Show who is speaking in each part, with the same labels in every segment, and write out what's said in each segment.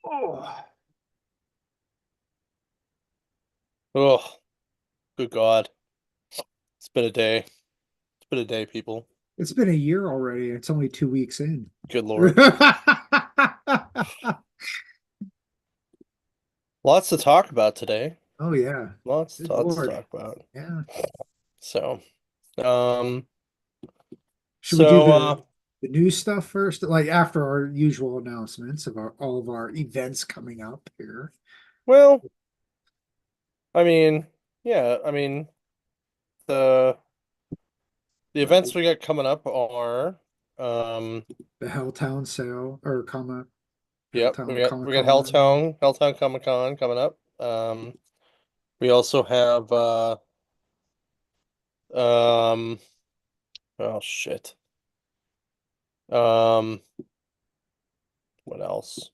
Speaker 1: Oh, oh, good God. It's been a day. It's been a day, people.
Speaker 2: It's been a year already. It's only 2 weeks in.
Speaker 1: Good Lord. Lots to talk about today.
Speaker 2: Oh yeah. Good
Speaker 1: Lots to
Speaker 2: Lord.
Speaker 1: talk about.
Speaker 2: Yeah.
Speaker 1: So, um,
Speaker 2: Should we do
Speaker 1: so,
Speaker 2: the news stuff first? Like after our usual announcements of all of our events coming up here.
Speaker 1: well, I mean, yeah, I mean, the the events we got coming up are, um,
Speaker 2: The Helltown sale or
Speaker 1: yep, we
Speaker 2: Helltown
Speaker 1: got
Speaker 2: Comic
Speaker 1: we got
Speaker 2: Con.
Speaker 1: Helltown Comic Con coming up. We also have, um, oh shit. Um, what else?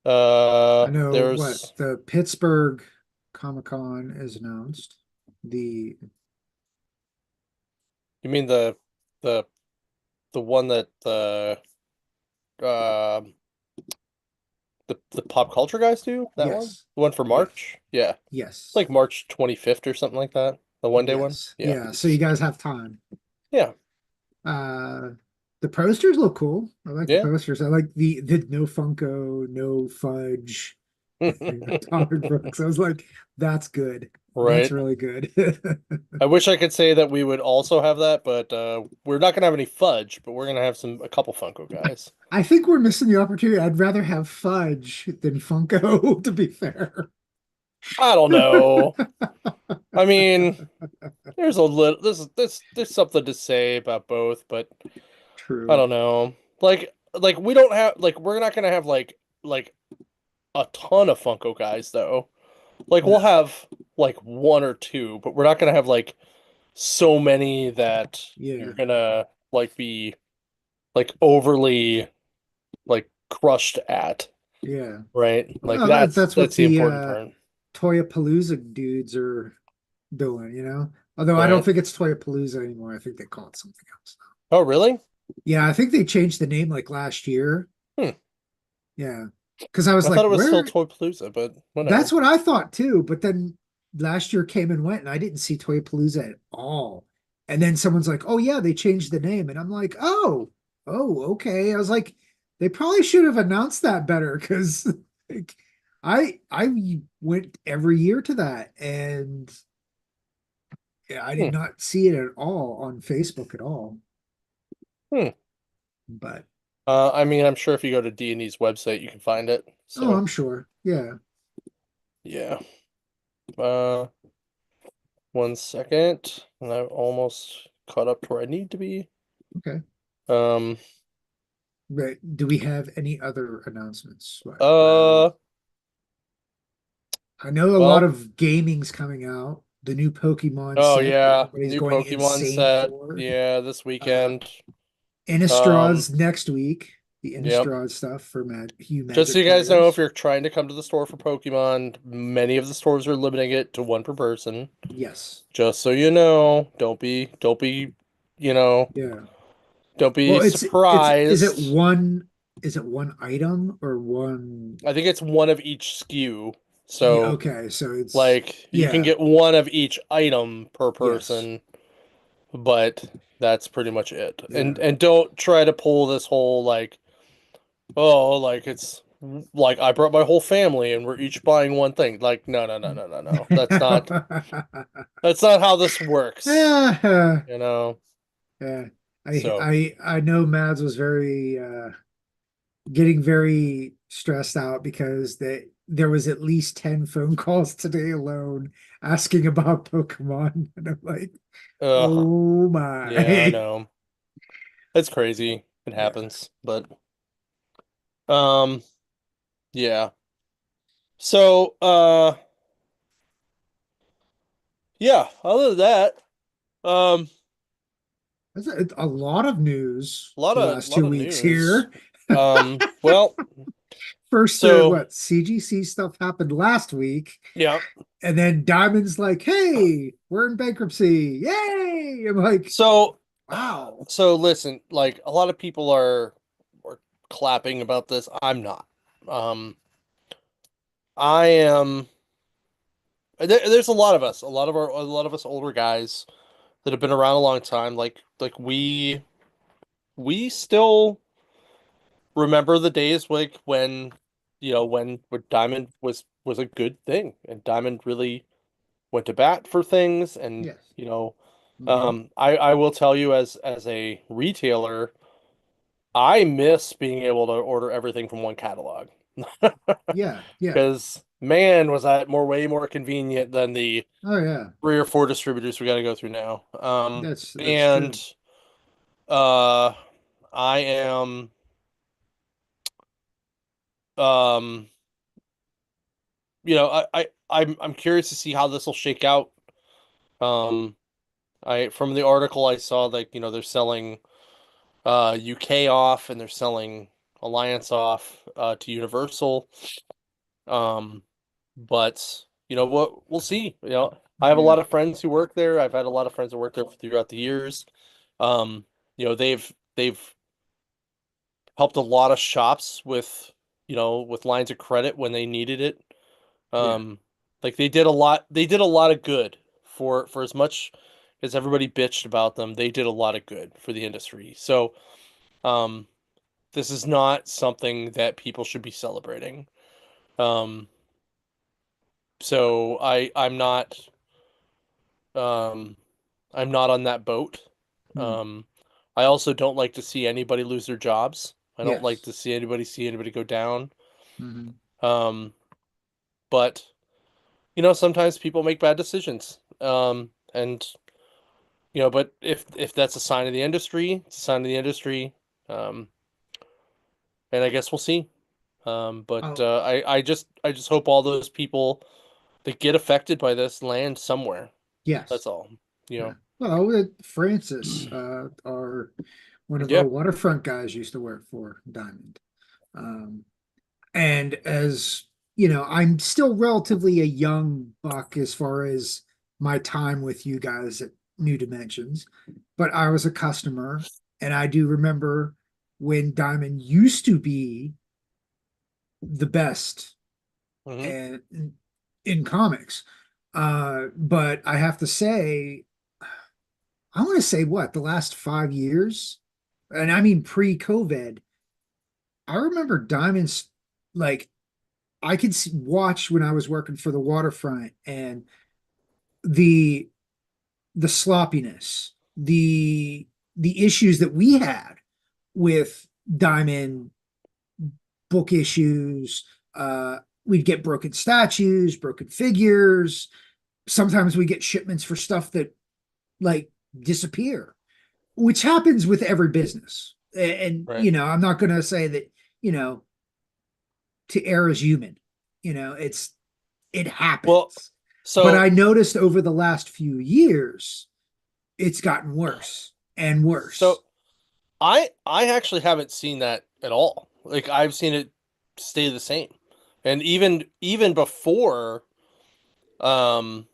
Speaker 2: I know what
Speaker 1: There's
Speaker 2: the Pittsburgh Comic Con is announced. The
Speaker 1: you mean the the one that um the pop culture guys do? That one?
Speaker 2: yes.
Speaker 1: The one for
Speaker 2: Yes.
Speaker 1: March? Yeah.
Speaker 2: Yes.
Speaker 1: Like March 25th or something like that. The one day one?
Speaker 2: Yes.
Speaker 1: Yeah.
Speaker 2: Yeah. So you guys have time.
Speaker 1: Yeah.
Speaker 2: Uh, the posters look cool. I like the
Speaker 1: Yeah.
Speaker 2: posters. I like the no Funko, no fudge comic books. I was like, that's good. That's
Speaker 1: Right.
Speaker 2: really good.
Speaker 1: I wish I could say that we would also have that, but we're not gonna have any fudge, but we're gonna have a couple Funko guys.
Speaker 2: I think we're missing the opportunity. I'd rather have fudge than Funko, to be fair.
Speaker 1: I don't know. I mean, there's a little there's something to say about both, but I
Speaker 2: True.
Speaker 1: don't know. Like we don't have like we're not gonna have like a ton of Funko guys though. Like we'll
Speaker 2: No.
Speaker 1: have like one or two, but we're not gonna have like so many that you're
Speaker 2: Yeah.
Speaker 1: gonna like be like overly like crushed at,
Speaker 2: Yeah.
Speaker 1: right? Like
Speaker 2: Well, that's what
Speaker 1: that's the
Speaker 2: the
Speaker 1: important part,
Speaker 2: Toyapalooza dudes are doing. Although I don't
Speaker 1: right?
Speaker 2: think it's Toyapalooza anymore. I think they call it something else.
Speaker 1: Oh, really?
Speaker 2: Yeah, I think they changed the name like last year.
Speaker 1: Hmm.
Speaker 2: Yeah. Because I was
Speaker 1: I
Speaker 2: like,
Speaker 1: thought it was still
Speaker 2: where?
Speaker 1: Toy Palooza, but
Speaker 2: That's
Speaker 1: whatever.
Speaker 2: what I thought too. But then last year came and went, and I didn't see Toy Palooza at all. And then someone's like, oh, yeah, they changed the name. And I'm like, oh, okay. I was like, they probably should have announced that better because like, I went every year to that. And yeah, I did
Speaker 1: Hmm.
Speaker 2: not see it at all on Facebook at all.
Speaker 1: Hmm.
Speaker 2: But
Speaker 1: I mean, I'm sure if you go to D&E's website, you can find it.
Speaker 2: oh,
Speaker 1: So
Speaker 2: I'm sure. Yeah.
Speaker 1: yeah. Uh, 1 second, and I've almost caught up to where I need to be.
Speaker 2: Okay.
Speaker 1: Um,
Speaker 2: But do we have any other announcements?
Speaker 1: uh,
Speaker 2: I know a lot
Speaker 1: well,
Speaker 2: of gaming's coming out. The new Pokemon
Speaker 1: oh
Speaker 2: set that
Speaker 1: yeah,
Speaker 2: everybody's
Speaker 1: new
Speaker 2: going
Speaker 1: Pokemon
Speaker 2: insane
Speaker 1: set.
Speaker 2: for.
Speaker 1: Yeah, this
Speaker 2: Uh,
Speaker 1: weekend. Um,
Speaker 2: Innistrad's next week. The
Speaker 1: yep.
Speaker 2: Innistrad stuff for Hugh
Speaker 1: Just so
Speaker 2: Magic
Speaker 1: you guys know, if
Speaker 2: players.
Speaker 1: you're trying to come to the store for Pokemon, many of the stores are limiting it to one per person.
Speaker 2: Yes.
Speaker 1: Just so you know, you know,
Speaker 2: Yeah.
Speaker 1: don't be
Speaker 2: Well, is it
Speaker 1: surprised.
Speaker 2: one item or one?
Speaker 1: I think it's one of each SKU.
Speaker 2: Yeah.
Speaker 1: So,
Speaker 2: Okay. So it's
Speaker 1: like, you can
Speaker 2: yeah.
Speaker 1: get one of each item per
Speaker 2: Yes.
Speaker 1: person, but that's pretty much it. And
Speaker 2: Yeah.
Speaker 1: and don't try to pull this whole like, oh, like it's like I brought my whole family and we're each buying one thing. Like, no, no, no, no, no, no. That's not how this works,
Speaker 2: Yeah.
Speaker 1: you know?
Speaker 2: Yeah. I
Speaker 1: So,
Speaker 2: I I know Mads was very getting very stressed out because there was at least 10 phone calls today alone asking about Pokemon. And I'm like,
Speaker 1: ugh,
Speaker 2: oh
Speaker 1: yeah, I
Speaker 2: my.
Speaker 1: know. It's crazy. It
Speaker 2: Yeah.
Speaker 1: happens, but um, yeah. So, yeah, other than that, um,
Speaker 2: That's a lot of news
Speaker 1: a
Speaker 2: the last
Speaker 1: lot
Speaker 2: two
Speaker 1: of
Speaker 2: weeks
Speaker 1: news.
Speaker 2: here.
Speaker 1: Well,
Speaker 2: First,
Speaker 1: so
Speaker 2: CGC stuff happened last week,
Speaker 1: yeah.
Speaker 2: and then Diamond's like, hey, we're in bankruptcy. Yay! I'm like,
Speaker 1: So
Speaker 2: wow.
Speaker 1: so listen, like a lot of people are clapping about this. I'm not. I am. There's a lot of us, a lot of us older guys that have been around a long time. Like we still remember the days like when, when Diamond was a good thing and Diamond really went to bat for things and
Speaker 2: Yes. Hmm.
Speaker 1: I will tell you as a retailer, I miss being able to order everything from one catalog.
Speaker 2: Yeah, yeah.
Speaker 1: Because man, was that way more convenient than the
Speaker 2: Oh yeah.
Speaker 1: 3 or 4 distributors we got to go through now.
Speaker 2: That's
Speaker 1: And
Speaker 2: true.
Speaker 1: uh, I am um, I'm curious to see how this will shake out. Um, I from the article I saw, like, they're selling UK off and they're selling Alliance off to Universal. Um, but what we'll see. I have a
Speaker 2: Yeah.
Speaker 1: lot of friends who work there. I've had a lot of friends who work there throughout the years. Um, they've helped a lot of shops with with lines of credit when they needed it.
Speaker 2: Yeah.
Speaker 1: Um, like they did a lot of good for as much as everybody bitched about them. They did a lot of good for the industry. So, um, this is not something that people should be celebrating. Um, so um I'm not on that boat.
Speaker 2: Hmm.
Speaker 1: Um, I also don't like to see anybody lose their jobs. I don't like
Speaker 2: Yes.
Speaker 1: to see anybody go down.
Speaker 2: Hmm.
Speaker 1: Um, but sometimes people make bad decisions. And but if that's a sign of the industry, it's a sign of the industry. Um, and I guess we'll see. But
Speaker 2: Oh,
Speaker 1: I just hope all those people that get affected by this land somewhere.
Speaker 2: yes.
Speaker 1: That's all.
Speaker 2: Yeah.
Speaker 1: You
Speaker 2: Well, Francis, our one of our
Speaker 1: Yeah.
Speaker 2: waterfront guys used to work for Diamond. Um, and as you know, I'm still relatively a young buck as far as my time with you guys at New Dimensions, but I was a customer, and I do remember when Diamond used to be the best
Speaker 1: Hmm.
Speaker 2: and in comics. But I have to say, I want to say what the last 5 years, and I mean pre-COVID. I remember Diamonds like I could watch when I was working for the waterfront and the the sloppiness, the issues that we had with Diamond book issues. We'd get broken statues, broken figures. Sometimes we get shipments for stuff that like disappear, which happens with every business. And
Speaker 1: Right.
Speaker 2: I'm not going to say that you know to err is human. It
Speaker 1: Well,
Speaker 2: happens. But
Speaker 1: so
Speaker 2: I noticed over the last few years, it's gotten worse and worse.
Speaker 1: so I actually haven't seen that at all. Like I've seen it stay the same. And even before um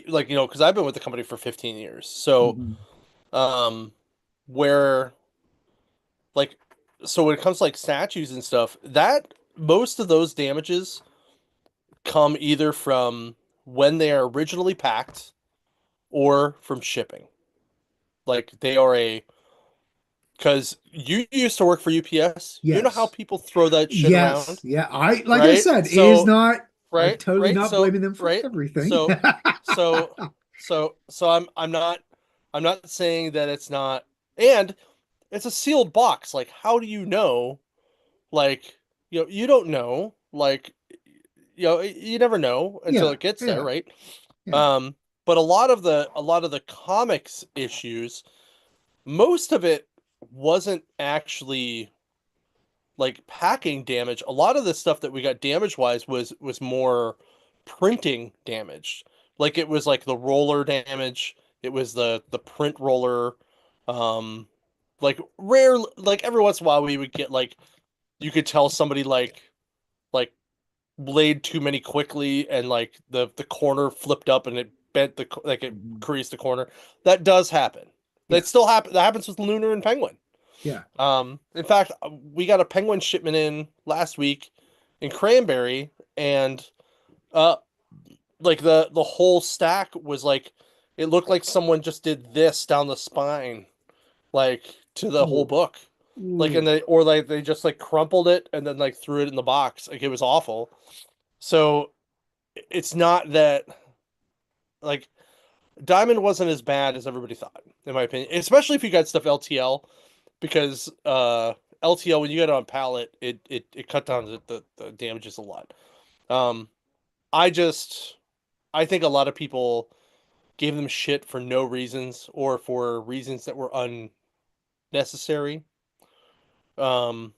Speaker 1: like because I've been with the company for 15 years. So
Speaker 2: Mhm.
Speaker 1: um where like so when it comes to like statues and stuff, that most of those damages come either from when they are originally packed or from shipping. Like they are a because you used to work for UPS. You know how
Speaker 2: Yes.
Speaker 1: people throw that shit
Speaker 2: Yes.
Speaker 1: around,
Speaker 2: Yeah. I like I
Speaker 1: right?
Speaker 2: said, it is
Speaker 1: So,
Speaker 2: not. I'm
Speaker 1: right,
Speaker 2: totally
Speaker 1: right.
Speaker 2: not
Speaker 1: So,
Speaker 2: blaming them for
Speaker 1: right.
Speaker 2: everything.
Speaker 1: So, so, so I'm not saying that it's not, and it's a sealed box. Like, how do you know? Like, you don't know. Like, you never know until
Speaker 2: Yeah.
Speaker 1: it gets there,
Speaker 2: Yeah.
Speaker 1: right?
Speaker 2: Yeah.
Speaker 1: Um, but a lot of the comics issues, most of it wasn't actually like packing damage. A lot of the stuff that we got damage wise was more printing damage. Like it was like the roller damage. It was the print roller. Um, like rare, like every once in a while we would get like you could tell somebody like laid too many quickly and like the corner flipped up and it bent it
Speaker 2: Mhm.
Speaker 1: creased the corner. That does happen. That
Speaker 2: Yeah.
Speaker 1: still happen. That happens with Lunar and Penguin.
Speaker 2: Yeah.
Speaker 1: In fact, we got a Penguin shipment in last week in cranberry, and uh, like the whole stack was like, it looked like someone just did this down the spine, like to the whole
Speaker 2: Ooh.
Speaker 1: book, like
Speaker 2: Ooh.
Speaker 1: and they just like crumpled it and then like threw it in the box, like it was awful. So it's not that like Diamond wasn't as bad as everybody thought, in my opinion, especially if you got stuff LTL, because LTL when you get it on pallet, it cut down the damages a lot. Um, I just I think a lot of people gave them shit for no reasons or for reasons that were unnecessary. Um,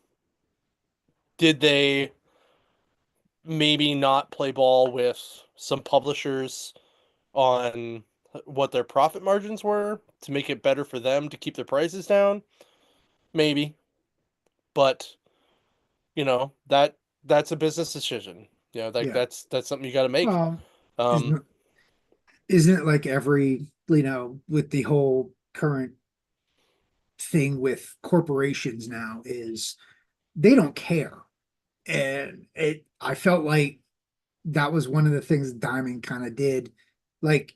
Speaker 1: did they maybe not play ball with some publishers on what their profit margins were to make it better for them to keep their prices down? Maybe, but that's a business decision. Like
Speaker 2: Yeah.
Speaker 1: that's something you got to make.
Speaker 2: Well,
Speaker 1: Um,
Speaker 2: isn't it like every, with the whole current thing with corporations now is they don't care. And I felt like that was one of the things Diamond kind of did. Like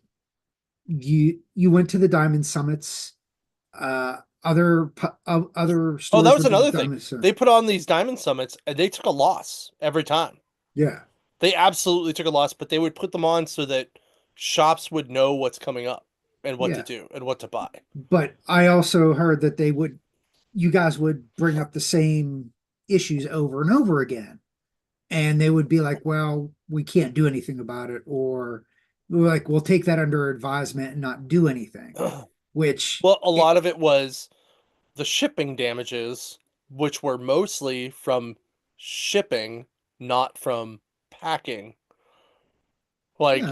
Speaker 2: you went to the Diamond Summits, other
Speaker 1: oh, that
Speaker 2: stores
Speaker 1: was
Speaker 2: went to the
Speaker 1: another thing.
Speaker 2: Diamond Summit.
Speaker 1: They put on these diamond summits and they took a loss every time.
Speaker 2: Yeah,
Speaker 1: They absolutely took a loss, but they would put them on so that shops would know what's coming up and what to
Speaker 2: yeah.
Speaker 1: do and what to buy.
Speaker 2: But I also heard that you guys would bring up the same issues over and over again. And they would be like, well, we can't do anything about it. Or we're like, we'll take that under advisement and not do anything, which
Speaker 1: Well, a lot of it was the shipping damages, which were mostly from shipping, not from packing.
Speaker 2: yeah,
Speaker 1: Like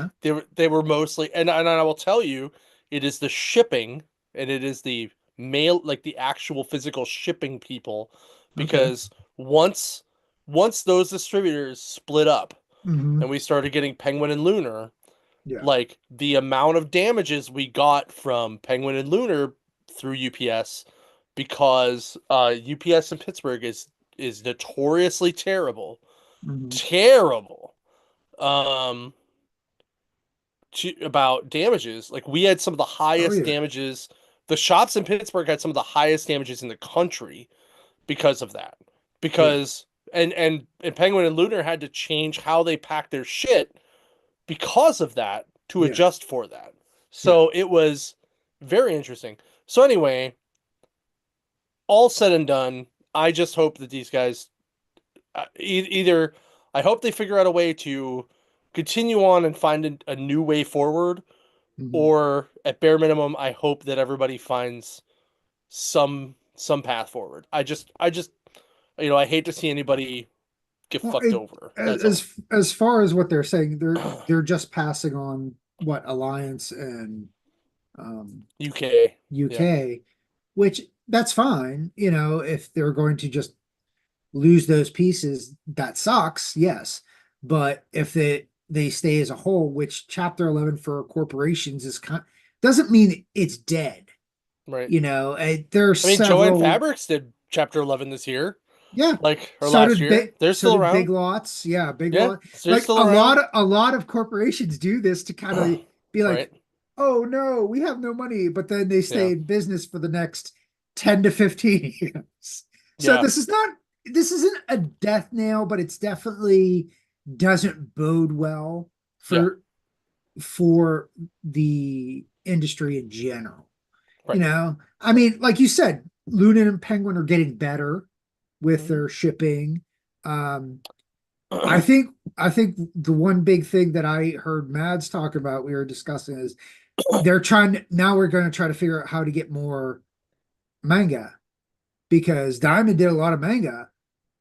Speaker 1: they were mostly, and I will tell you, it is the shipping and it is the mail, like the actual physical shipping people,
Speaker 2: okay.
Speaker 1: because once once those distributors split up and
Speaker 2: Hmm.
Speaker 1: we started getting Penguin and Lunar,
Speaker 2: Yeah.
Speaker 1: like the amount of damages we got from Penguin and Lunar through UPS, because UPS in Pittsburgh is notoriously terrible,
Speaker 2: Hmm.
Speaker 1: terrible. Um, about damages. Like we had some of the
Speaker 2: Oh
Speaker 1: highest
Speaker 2: yeah.
Speaker 1: damages. The shops in Pittsburgh had some of the highest damages in the country because of that.
Speaker 2: Yeah.
Speaker 1: Because and Penguin and Lunar had to change how they pack their shit because of that to
Speaker 2: Yeah.
Speaker 1: adjust for that.
Speaker 2: Yeah.
Speaker 1: So it was very interesting. So anyway, all said and done, I just hope that these guys either I hope they figure out a way to continue on and find a new way forward,
Speaker 2: Hmm.
Speaker 1: or at bare minimum, I hope that everybody finds some path forward. I just I hate to see anybay get
Speaker 2: Well,
Speaker 1: fucked over. That's all.
Speaker 2: as far as what they're saying, they're just passing on what Alliance and um,
Speaker 1: UK. Yeah.
Speaker 2: UK, which that's fine. If they're going to just lose those pieces, that sucks, yes. But if they stay as a whole, which Chapter 11 for corporations doesn't mean it's dead.
Speaker 1: Right.
Speaker 2: There's
Speaker 1: I mean, Joanne
Speaker 2: several.
Speaker 1: Fabrics did Chapter 11 this year,
Speaker 2: Yeah.
Speaker 1: like or
Speaker 2: So
Speaker 1: last
Speaker 2: did
Speaker 1: year.
Speaker 2: big
Speaker 1: They're
Speaker 2: so
Speaker 1: still
Speaker 2: did
Speaker 1: around.
Speaker 2: Big Lots. Yeah, Big
Speaker 1: Yeah,
Speaker 2: Lot.
Speaker 1: they're
Speaker 2: Like
Speaker 1: still around.
Speaker 2: a lot of corporations do this to kind of be
Speaker 1: Right.
Speaker 2: like, "Oh no, we have no money," but then they
Speaker 1: Yeah.
Speaker 2: stay in business for the next 10 to 15 years. So
Speaker 1: Yeah.
Speaker 2: this isn't a death nail, but it's definitely doesn't bode well
Speaker 1: Yeah.
Speaker 2: for the industry in general.
Speaker 1: Right.
Speaker 2: I
Speaker 1: Right.
Speaker 2: mean, like you said, Luna and Penguin are getting better with
Speaker 1: Mhm.
Speaker 2: their shipping. Um, I think the one big thing that I heard Mads talk about, we were discussing, is now we're going to try to figure out how to get more manga because Diamond did a lot of manga,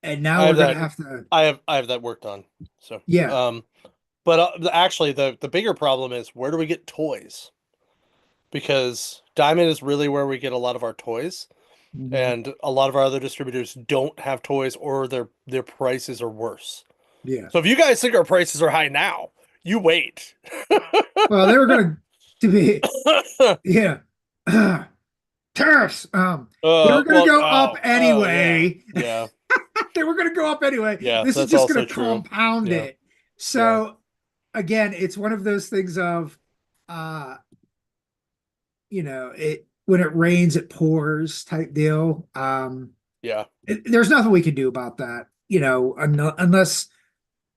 Speaker 2: and
Speaker 1: I
Speaker 2: now
Speaker 1: have
Speaker 2: we're going to
Speaker 1: that.
Speaker 2: have to,
Speaker 1: I have that work done. So,
Speaker 2: yeah.
Speaker 1: but actually, the bigger problem is where do we get toys? Because Diamond is really where we get a lot of our toys,
Speaker 2: Mhm.
Speaker 1: and a lot of our other distributors don't have toys, or their prices are worse.
Speaker 2: Yeah.
Speaker 1: So if you guys think our prices are high now, you wait.
Speaker 2: Well, they were going to be, yeah. Tariffs. They were going to
Speaker 1: Well,
Speaker 2: go up
Speaker 1: oh, yeah,
Speaker 2: anyway.
Speaker 1: yeah,
Speaker 2: They were going to go up anyway.
Speaker 1: yeah.
Speaker 2: This is
Speaker 1: That's
Speaker 2: just going
Speaker 1: also
Speaker 2: to
Speaker 1: true.
Speaker 2: compound
Speaker 1: Yeah,
Speaker 2: it.
Speaker 1: yeah,
Speaker 2: So again, it's one of those things of, uh, it when it rains, it pours type deal.
Speaker 1: yeah,
Speaker 2: There's nothing we can do about that, unless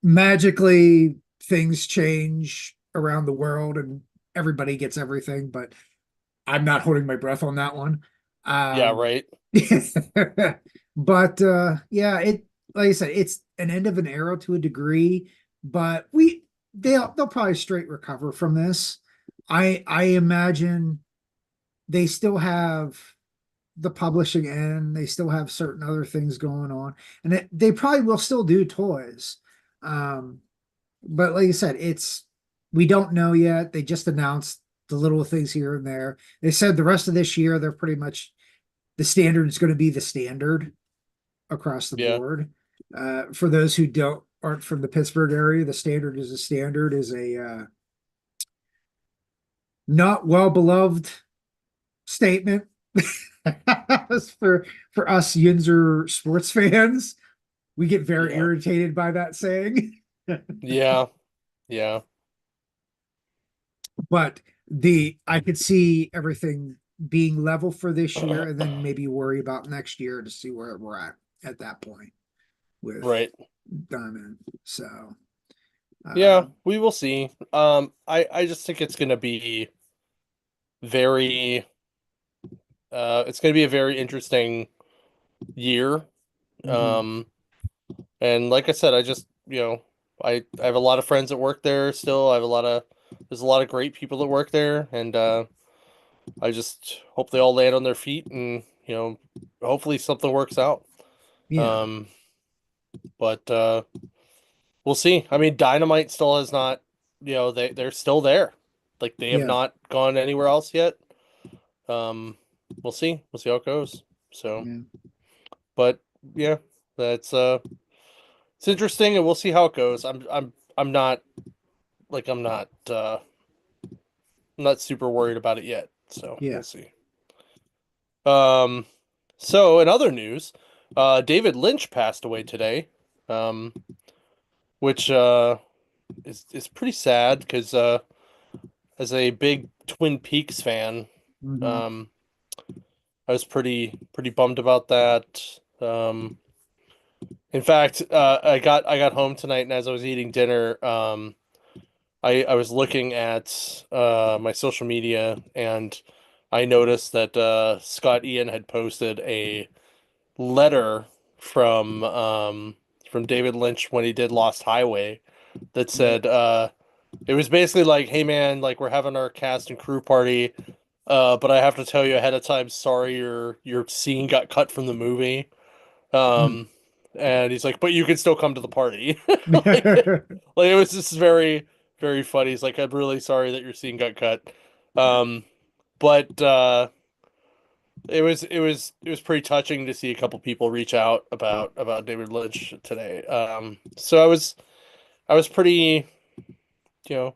Speaker 2: magically things change around the world and everybody gets everything. But I'm not holding my breath on that one.
Speaker 1: yeah.
Speaker 2: Um,
Speaker 1: Right.
Speaker 2: but yeah, like I said, it's an end of an era to a degree, but they'll probably straight recover from this. I imagine they still have the publishing end, they still have certain other things going on, and they probably will still do toys. Um, but like I said, we don't know yet. They just announced the little things here and there. They said the rest of this year they're pretty much the standard is going to be the standard across the
Speaker 1: Yeah,
Speaker 2: board. For those who aren't from the Pittsburgh area, the standard is a not well beloved statement for for us Yinzer sports fans. We get very
Speaker 1: yeah,
Speaker 2: irritated by that saying.
Speaker 1: yeah, yeah,
Speaker 2: But I could see everything being level for this year and then maybe worry about next year to see where we're at that point with
Speaker 1: right.
Speaker 2: Diamond. So
Speaker 1: Yeah,
Speaker 2: um
Speaker 1: we will see. I just think it's gonna be very it's gonna be a very interesting year.
Speaker 2: mhm.
Speaker 1: Um, and like I said, I just I have a lot of friends that work there still. I have a lot of there's a lot of great people that work there, and I just hope they all land on their feet and hopefully something works out.
Speaker 2: Yeah,
Speaker 1: Um, but we'll see. I mean, Dynamite still has not, they're still there. Like they have
Speaker 2: yeah,
Speaker 1: not gone anywhere else yet. Um, we'll see. We'll see how it goes. So,
Speaker 2: yeah,
Speaker 1: but yeah, that's it's interesting, and we'll see how it goes. I'm not like I'm not super worried about it yet. So
Speaker 2: yeah.
Speaker 1: we'll see. Um, so in other news, David Lynch passed away today. Um, which is pretty sad because as a big Twin Peaks fan,
Speaker 2: Hmm.
Speaker 1: um, I was pretty bummed about that. Um, in fact, I got home tonight, and as I was eating dinner, I was looking at my social media, and I noticed that Scott Ian had posted a letter from David Lynch when he did Lost Highway that
Speaker 2: Yep.
Speaker 1: said it was basically like, hey man, like we're having our cast and crew party, but I have to tell you ahead of time, sorry your scene got cut from the movie.
Speaker 2: Mm.
Speaker 1: Um, and he's like, but you can still come to the party. Like it was just very funny. He's like, I'm really sorry that your scene got cut. Um, but it was pretty touching to see a couple people reach out about David Lynch today. So I was pretty, you know,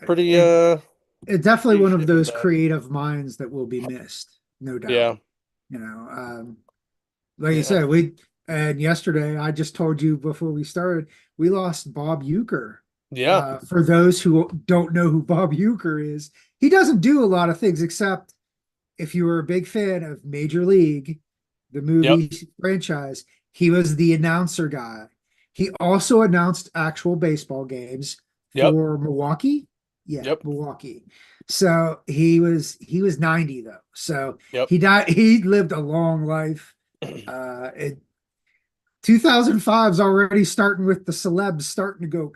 Speaker 1: pretty
Speaker 2: it, it's definitely one of
Speaker 1: appreciative of
Speaker 2: those
Speaker 1: that.
Speaker 2: creative minds that will be missed, no doubt.
Speaker 1: Yeah,
Speaker 2: You know, like you
Speaker 1: yeah,
Speaker 2: said, and yesterday I just told you before we started, we lost Bob Euchre.
Speaker 1: yeah,
Speaker 2: For those who don't know who Bob Euchre is, he doesn't do a lot of things except if you were a big fan of Major League, the
Speaker 1: yep,
Speaker 2: movie franchise, he was the announcer guy. He also announced actual baseball games
Speaker 1: yep,
Speaker 2: for Milwaukee. Yeah,
Speaker 1: yep,
Speaker 2: Milwaukee. So he was 90 though. So
Speaker 1: yep,
Speaker 2: he died, he lived a long life. 2005 is already starting with the celebs starting to go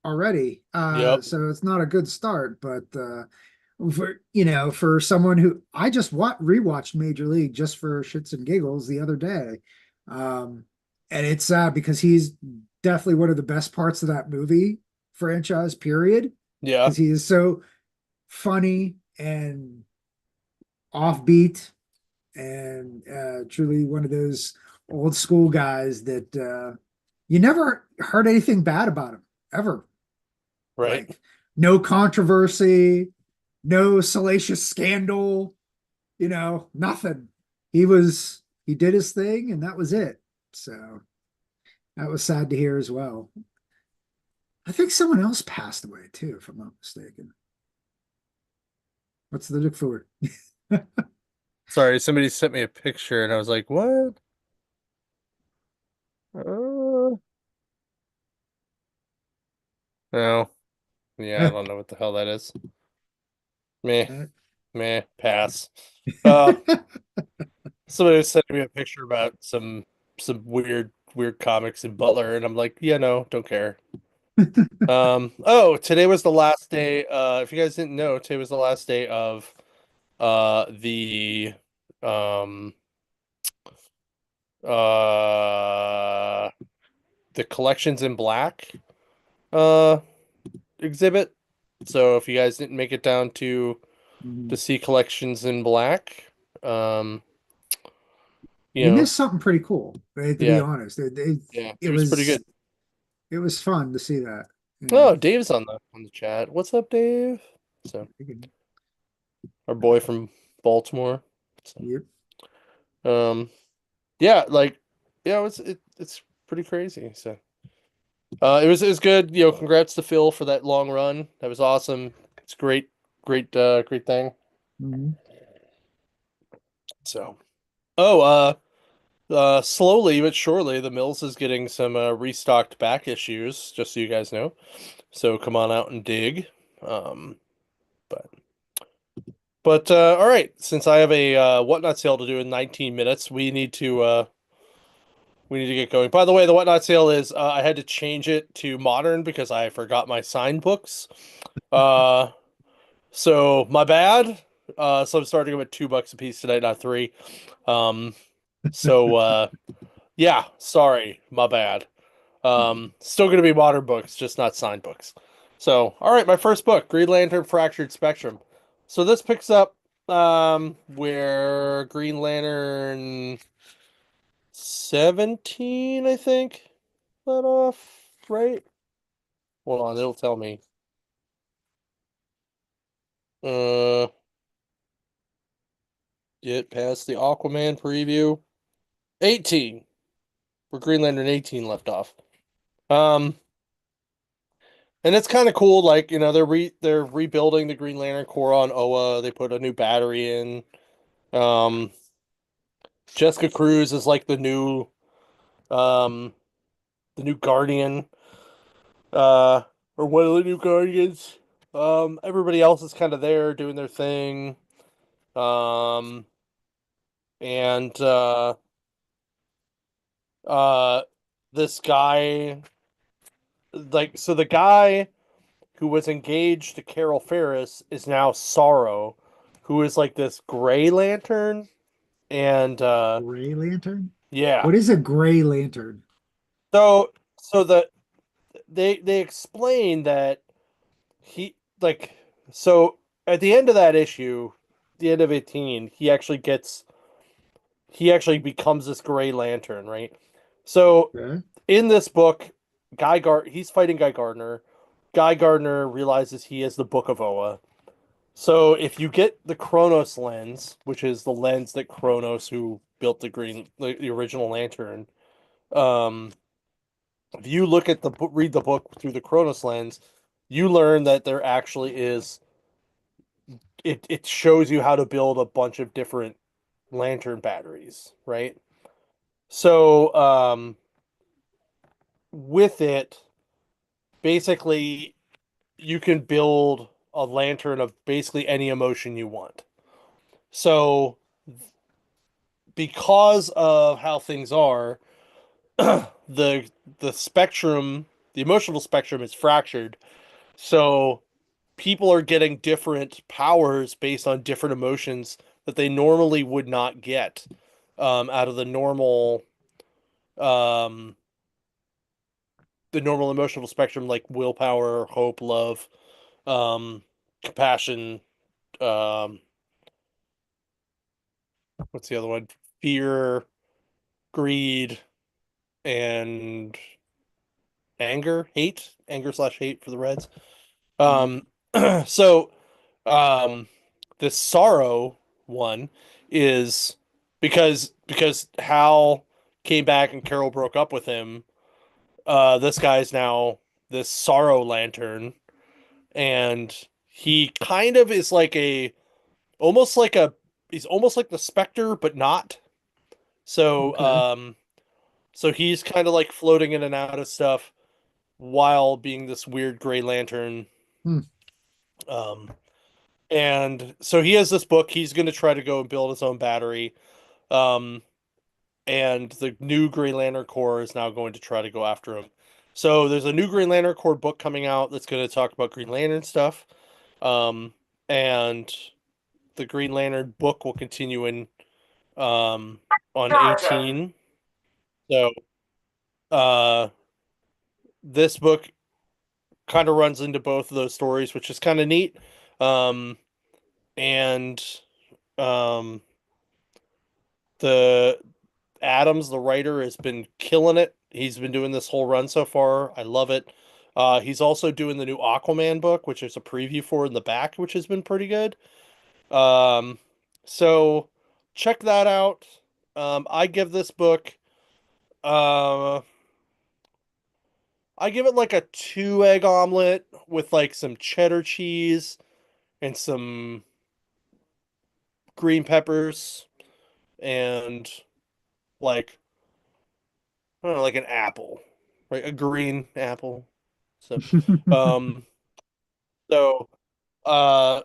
Speaker 2: already.
Speaker 1: yep,
Speaker 2: So it's not a good start, but for someone who I just rewatched Major League just for shits and giggles the other day. Um, and it's sad because he's definitely one of the best parts of that movie franchise, period.
Speaker 1: yeah,
Speaker 2: Because he is so funny and offbeat and truly one of those old school guys that you never heard anything bad about him ever.
Speaker 1: right,
Speaker 2: Like no controversy, no salacious scandal. Nothing. He did his thing and that was it. So that was sad to hear as well. I think someone else passed away too, if I'm not mistaken. What's the look for?
Speaker 1: Sorry, somebody sent me a picture and I was like, what? Uh, no. Yeah, I don't know what the hell that is. Meh, meh, pass. Uh, Somebody was sending me a picture about some weird comics in Butler, and I'm like, yeah, no, don't care. Oh, today was the last day. If you guys didn't know, today was the last day of the um uh the collections in black uh exhibit. So if you guys didn't make it down to
Speaker 2: Mhm.
Speaker 1: see collections in black, um, you
Speaker 2: You
Speaker 1: know,
Speaker 2: missed something pretty cool, to be
Speaker 1: yeah,
Speaker 2: honest.
Speaker 1: yeah,
Speaker 2: It
Speaker 1: it was pretty
Speaker 2: was
Speaker 1: good.
Speaker 2: it was fun to see that. Yeah.
Speaker 1: Oh, Dave's on the chat. What's up, Dave? So our boy from Baltimore. So
Speaker 2: Yep.
Speaker 1: yeah, like yeah, it's pretty crazy. So it was good. Congrats to Phil for that long run. That was awesome. It's great thing.
Speaker 2: Mhm.
Speaker 1: So oh slowly but surely the Mills is getting some restocked back issues, just so you guys know. So come on out and dig. Um but all right, since I have a whatnot sale to do in 19 minutes, we need to get going. By the way, the whatnot sale is I had to change it to modern because I forgot my sign books. Uh, so my bad. So I'm starting them at $2 a piece tonight, not three. Um, so yeah, sorry, my bad. Still gonna be modern books, just not signed books. So, all right, my first book, Green Lantern Fractured Spectrum. So this picks up where Green Lantern 17, I think, let off, right? Hold on, it'll tell me. Uh, get past the Aquaman preview. 18, where Green Lantern 18 left off. Um, and it's kind of cool, like, they're rebuilding the Green Lantern Corps on Oa. They put a new battery in. Um, Jessica Cruz is like um the new Guardian, uh, or one of the new Guardians. Everybody else is kind of there doing their thing. Um, and uh, this guy, like, so the guy who was engaged to Carol Ferris is now Sorrow, who is like this Gray Lantern, and
Speaker 2: Gray Lantern?
Speaker 1: yeah.
Speaker 2: What is a Gray Lantern?
Speaker 1: So they explain that he like so at the end of that issue, the end of 18, he actually becomes this Gray Lantern, right? So
Speaker 2: Okay.
Speaker 1: in this book, he's fighting Guy Gardner. Guy Gardner realizes he has the Book of Oa. So if you get the Kronos lens, which is the lens that Kronos, who built the original Lantern, um, if you look at read the book through the Kronos lens, you learn that there actually is it shows you how to build a bunch of different lantern batteries, right? So with it, basically you can build a lantern of basically any emotion you want. So because of how things are, the spectrum, the emotional spectrum is fractured. So people are getting different powers based on different emotions that they normally would not get out of um, the normal emotional spectrum, like willpower, hope, love, um, compassion. Um, what's the other one? Fear, greed, and anger slash hate for the Reds.
Speaker 2: Mhm.
Speaker 1: Um, so um, this sorrow. One is because Hal came back and Carol broke up with him. This guy's now this Sorrow Lantern, and he kind of is like a almost like a he's almost like the Spectre, but not. So
Speaker 2: Okay.
Speaker 1: so he's kind of like floating in and out of stuff while being this weird Gray Lantern.
Speaker 2: Hmm.
Speaker 1: Um, and so he has this book. He's going to try to go and build his own battery. Um, and the new Green Lantern Corps is now going to try to go after him. So there's a new Green Lantern Corps book coming out that's going to talk about Green Lantern stuff. Um, and the Green Lantern book will continue in on 18. So uh, this book kind of runs into both of those stories, which is kind of neat. Um, and um, the Adams, the writer, has been killing it. He's been doing this whole run so far. I love it. He's also doing the new Aquaman book, which is a preview for in the back, which has been pretty good. Um, so check that out. I give this book, uh, I give it like a 2 egg omelet with like some cheddar cheese and some green peppers and like I don't know, like an apple, right? A green apple. So, um, so, uh,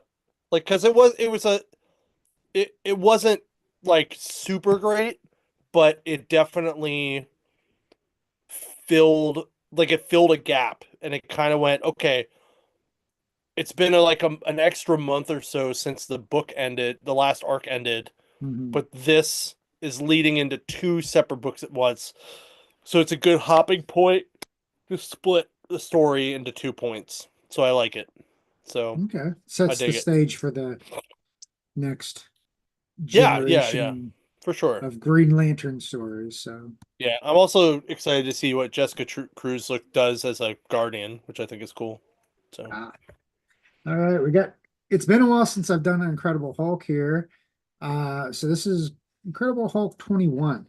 Speaker 1: like, cause it wasn't like super great, but it definitely filled, like, it filled a gap and it kind of went, okay, it's been an extra month or so since the book ended, the last arc ended,
Speaker 2: Mhm.
Speaker 1: but this is leading into two separate books at once. So it's a good hopping point to split the story into 2 points. So I like it. So
Speaker 2: Okay.
Speaker 1: I
Speaker 2: Sets the
Speaker 1: dig it.
Speaker 2: stage for the next
Speaker 1: Yeah,
Speaker 2: generation
Speaker 1: for sure.
Speaker 2: of Green Lantern stories. So,
Speaker 1: Yeah, I'm also excited to see what Jessica Cruz does as a guardian, which I think is cool. So
Speaker 2: ah. All right, it's been a while since I've done an Incredible Hulk here. So this is Incredible Hulk 21.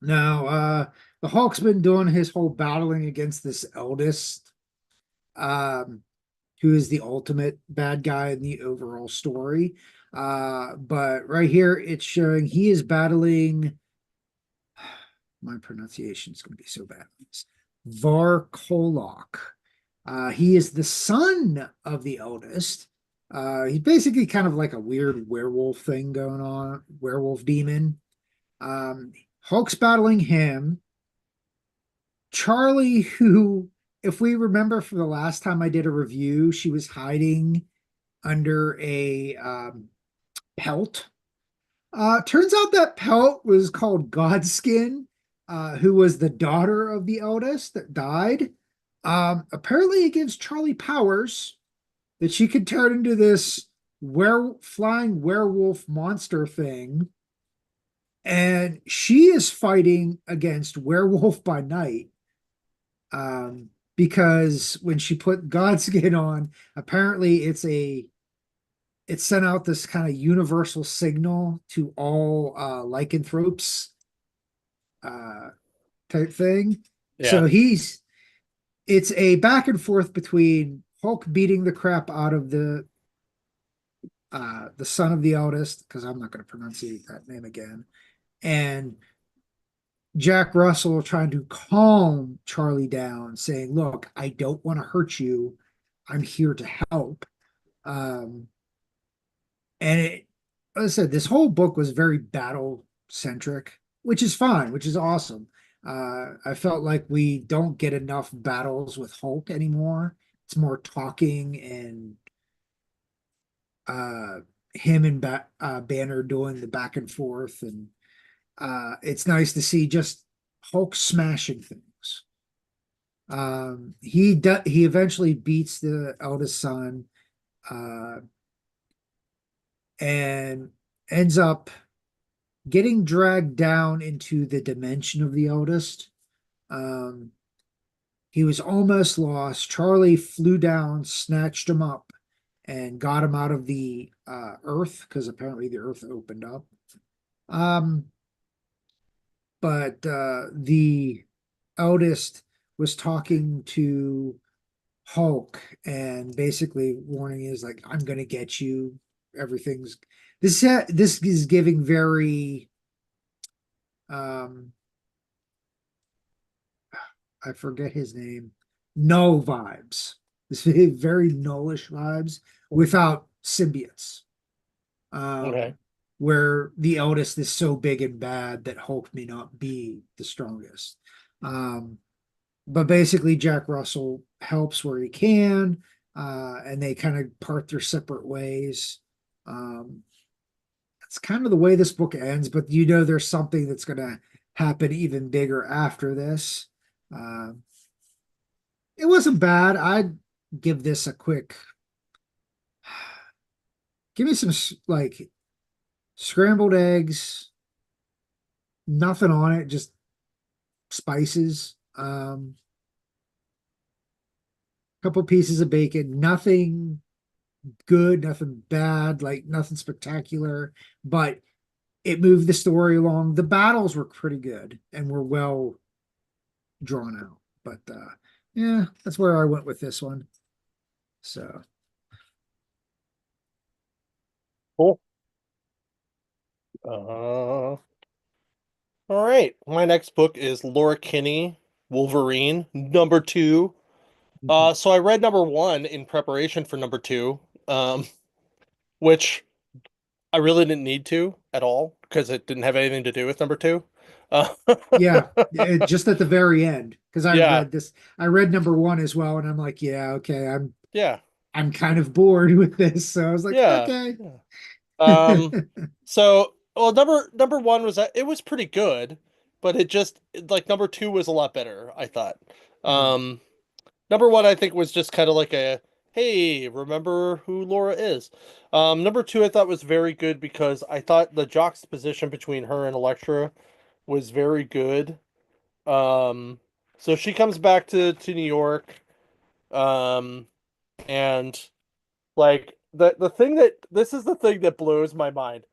Speaker 2: Now, the Hulk's been doing his whole battling against this eldest, um, who is the ultimate bad guy in the overall story. But right here, it's showing he is battling. My pronunciation is going to be so bad. Var Kolok. He is the son of the eldest. He's basically kind of like a weird werewolf thing going on, werewolf demon. Hulk's battling him. Charlie, who, if we remember from the last time I did a review, she was hiding under a pelt. Turns out that pelt was called Godskin, who was the daughter of the eldest that died. Apparently, it gives Charlie powers that she could turn into this flying werewolf monster thing. And she is fighting against Werewolf by Night, because when she put Godskin on, apparently it sent out this kind of universal signal to all lycanthropes, uh, type thing.
Speaker 1: yeah,
Speaker 2: So it's a back and forth between Hulk beating the crap out of the son of the eldest, because I'm not going to pronunciate that name again, and Jack Russell trying to calm Charlie down, saying, "Look, I don't want to hurt you. I'm here to help." Um, and as I said, this whole book was very battle centric, which is fine, which is awesome. I felt like we don't get enough battles with Hulk anymore. It's more talking and uh, him and Banner doing the back and forth, and it's nice to see just Hulk smashing things. He eventually beats the eldest son, uh, and ends up getting dragged down into the dimension of the eldest. Um, he was almost lost. Charlie flew down, snatched him up, and got him out of the Earth because apparently the Earth opened up. Um, but the eldest was talking to Hulk and basically warning is like, "I'm gonna get you. Everything's this is giving very um I forget his name, null vibes. This is very nullish vibes without symbiotes.
Speaker 1: Okay.
Speaker 2: Um, where the eldest is so big and bad that Hulk may not be the strongest. Um, but basically, Jack Russell helps where he can, and they kind of part their separate ways. Um, that's kind of the way this book ends, but you know, there's something that's going to happen even bigger after this. Uh, it wasn't bad. I'd give this a quick, give me some like scrambled eggs, nothing on it, just spices, couple pieces of bacon, nothing good, nothing bad, like nothing spectacular, but it moved the story along. The battles were pretty good and were well drawn out. But yeah, that's where I went with this one. So
Speaker 1: Cool. All right. My next book is Laura Kinney, Wolverine, number two. So I read number one in preparation for number two, um, which I really didn't need to at all because it didn't have anything to do with number two. Uh,
Speaker 2: yeah, just at the very end, because
Speaker 1: yeah,
Speaker 2: I read number one as well, and I'm like, yeah, okay,
Speaker 1: yeah,
Speaker 2: I'm kind of bored with this. So I was like,
Speaker 1: yeah,
Speaker 2: okay.
Speaker 1: yeah. Um, so well, number one was that it was pretty good, but it just like number two was a lot better, I thought.
Speaker 2: Hmm.
Speaker 1: Um, Number one, I think, was just kind of like a hey, remember who Laura is. Number two, I thought was very good because I thought the juxtaposition between her and Elektra was very good. Um, so she comes back to New York, um, and like the thing that this is the thing that blows my mind.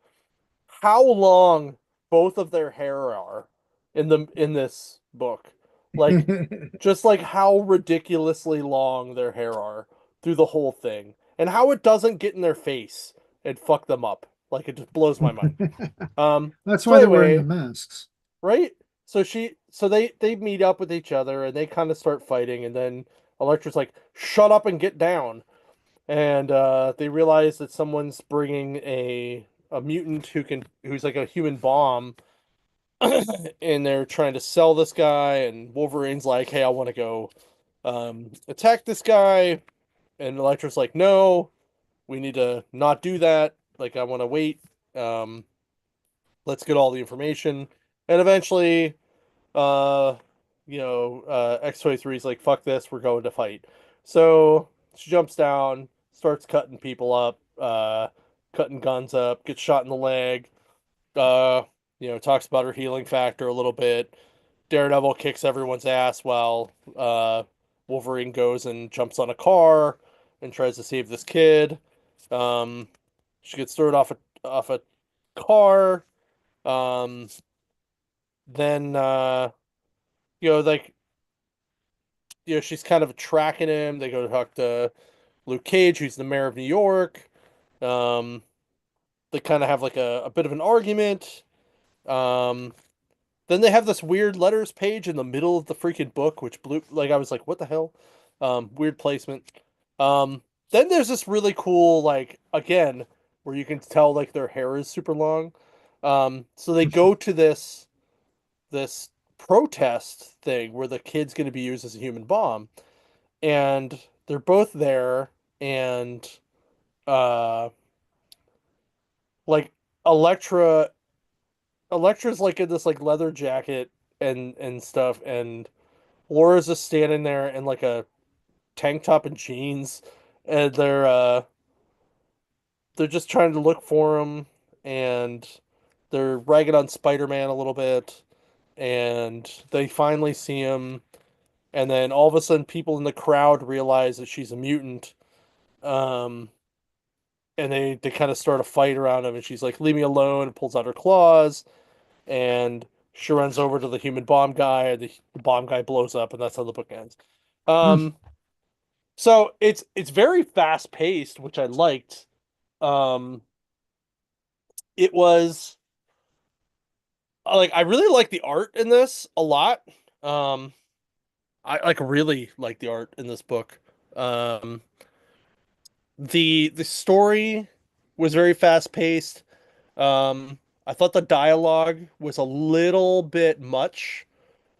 Speaker 1: How long both of their hair are in this book. Like just like how ridiculously long their hair are through the whole thing and how it doesn't get in their face and fuck them up. Like it just blows my mind.
Speaker 2: That's
Speaker 1: So
Speaker 2: why they're wearing the
Speaker 1: anyway,
Speaker 2: masks.
Speaker 1: right? So they meet up with each other and they kind of start fighting and then Elektra's like, "Shut up and get down." And they realize that someone's bringing a mutant who's like a human bomb, and they're trying to sell this guy. And Wolverine's like, "Hey, I want to go attack this guy," and Elektra's like, "No, we need to not do that. Like, I want to wait. Um, let's get all the information." And eventually, uh, X-23's like, "Fuck this, we're going to fight." So she jumps down, starts cutting people up, cutting guns up, gets shot in the leg. Uh, talks about her healing factor a little bit. Daredevil kicks everyone's ass while Wolverine goes and jumps on a car and tries to save this kid. Um, she gets thrown off a car. Um, then like she's kind of tracking him. They go to talk to Luke Cage, who's the mayor of New York. Um, they kind of have like a bit of an argument. Um, Then they have this weird letters page in the middle of the freaking book, which blew like I was like, what the hell? Weird placement. Then there's this really cool, like, again, where you can tell like their hair is super long. So they go to this protest thing where the kid's gonna be used as a human bomb, and they're both there, and uh like Elektra Elektra's like in this like leather jacket and stuff, and Laura's just standing there in like a tank top and jeans, and they're just trying to look for him, and they're ragging on Spider-Man a little bit, and they finally see him, and then all of a sudden people in the crowd realize that she's a mutant. Um, and they kind of start a fight around him, and she's like, "Leave me alone," and pulls out her claws, and she runs over to the human bomb guy, and the bomb guy blows up, and that's how the book ends.
Speaker 2: Mm,
Speaker 1: Um, so it's very fast paced, which I liked. Um, it was like I really like the art in this a lot. Um, I like really like the art in this book. Um, the story was very fast paced. I thought the dialogue was a little bit much.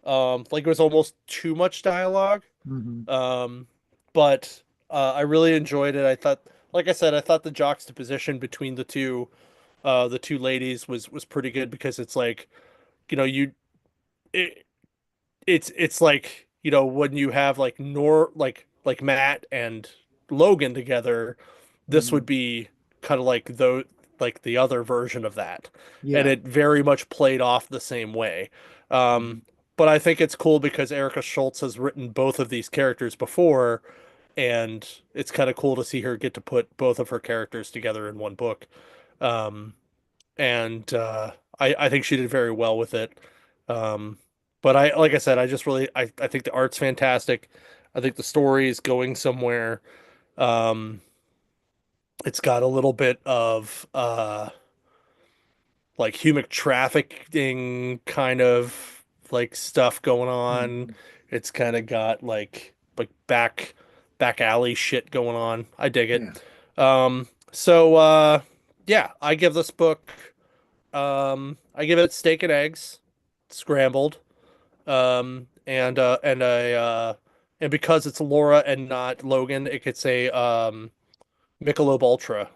Speaker 1: Like it was almost too much dialogue.
Speaker 2: mhm.
Speaker 1: Um, but I really enjoyed it. I thought, like I said, I thought the juxtaposition between the two ladies was pretty good because it's like, you it, it's like when you have like like Matt and Logan together, this would
Speaker 2: Mhm.
Speaker 1: be kind of like the other version of that, and
Speaker 2: Yeah.
Speaker 1: it very much played off the same way. Um,
Speaker 2: Mhm.
Speaker 1: but I think it's cool because Erica Schultz has written both of these characters before, and it's kind of cool to see her get to put both of her characters together in one book. Um, and I think she did very well with it. Um, but I like I said, I just really I think the art's fantastic. I think the story is going somewhere. Um, it's got a little bit of like human trafficking kind of like stuff going on.
Speaker 2: Mhm.
Speaker 1: It's kind of got like back alley shit going on. I dig it.
Speaker 2: Yeah.
Speaker 1: So yeah, I give this book I give it steak and eggs, scrambled. And because it's Laura and not Logan, it could say Michelob Ultra